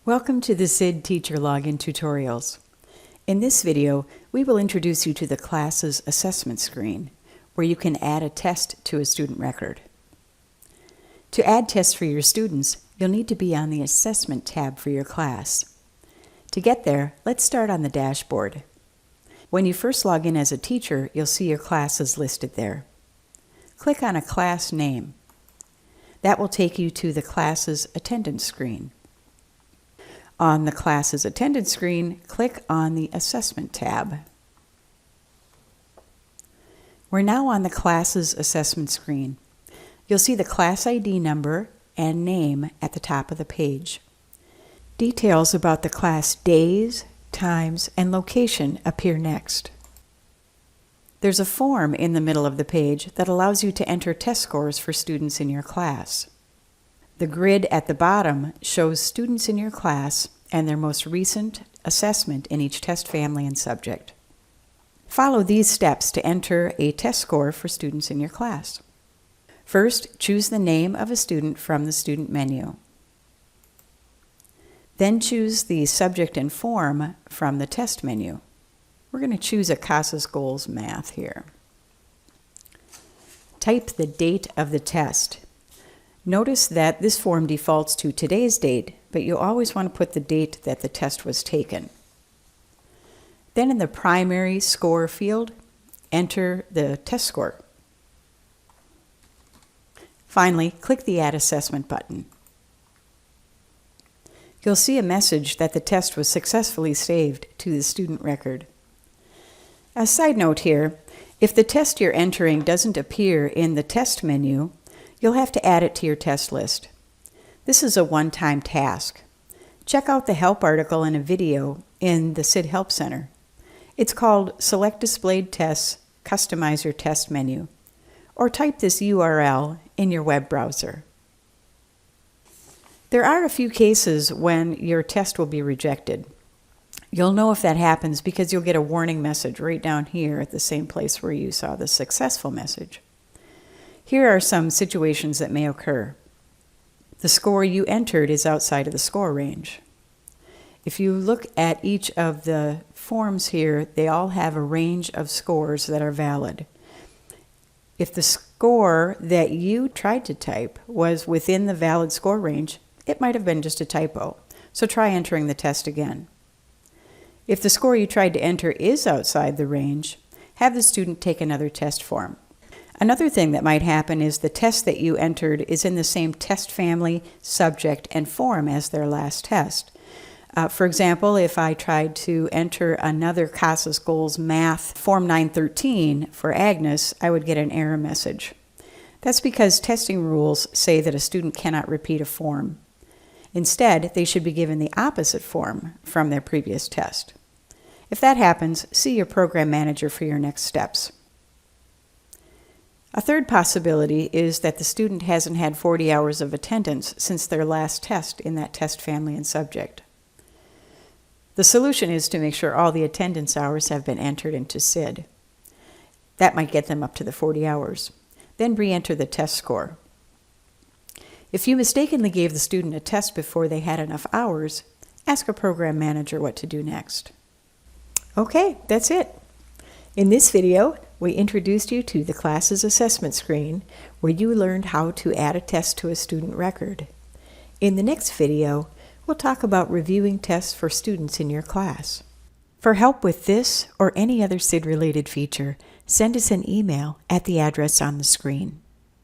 Welcome to the SID Teacher Login Tutorials. In this video, we will introduce you to the class's assessment screen, where you can add a test to a student record. To add tests for your students, you'll need to be on the Assessment tab for your class. To get there, let's start on the dashboard. When you first log in as a teacher, you'll see your classes listed there. Click on a class name. That will take you to the class's attendance screen. On the class's attendance screen, click on the Assessment tab. We're now on the class's assessment screen. You'll see the class ID number and name at the top of the page. Details about the class days, times, and location appear next. There's a form in the middle of the page that allows you to enter test scores for students in your class. The grid at the bottom shows students in your class and their most recent assessment in each test family and subject. Follow these steps to enter a test score for students in your class. First, choose the name of a student from the student menu. Then choose the subject and form from the test menu. We're going to choose Acasa's Goals Math here. Type the date of the test. Notice that this form defaults to today's date, but you always want to put the date that the test was taken. Then in the primary score field, enter the test score. Finally, click the Add Assessment button. You'll see a message that the test was successfully saved to the student record. A side note here, if the test you're entering doesn't appear in the test menu, you'll have to add it to your test list. This is a one-time task. Check out the help article and a video in the SID Help Center. It's called Select Displayed Tests, Customize Your Test Menu, or type this URL in your web browser. There are a few cases when your test will be rejected. You'll know if that happens because you'll get a warning message right down here at the same place where you saw the successful message. Here are some situations that may occur. The score you entered is outside of the score range. If you look at each of the forms here, they all have a range of scores that are valid. If the score that you tried to type was within the valid score range, it might have been just a typo, so try entering the test again. If the score you tried to enter is outside the range, have the student take another test form. Another thing that might happen is the test that you entered is in the same test family, subject, and form as their last test. For example, if I tried to enter another Acasa's Goals Math Form 913 for Agnes, I would get an error message. That's because testing rules say that a student cannot repeat a form. Instead, they should be given the opposite form from their previous test. If that happens, see your program manager for your next steps. A third possibility is that the student hasn't had 40 hours of attendance since their last test in that test family and subject. The solution is to make sure all the attendance hours have been entered into SID. That might get them up to the 40 hours. Then re-enter the test score. If you mistakenly gave the student a test before they had enough hours, ask a program manager what to do next. Okay, that's it. In this video, we introduced you to the class's assessment screen, where you learned how to add a test to a student record. In the next video, we'll talk about reviewing tests for students in your class. For help with this or any other SID-related feature, send us an email at the address on the screen.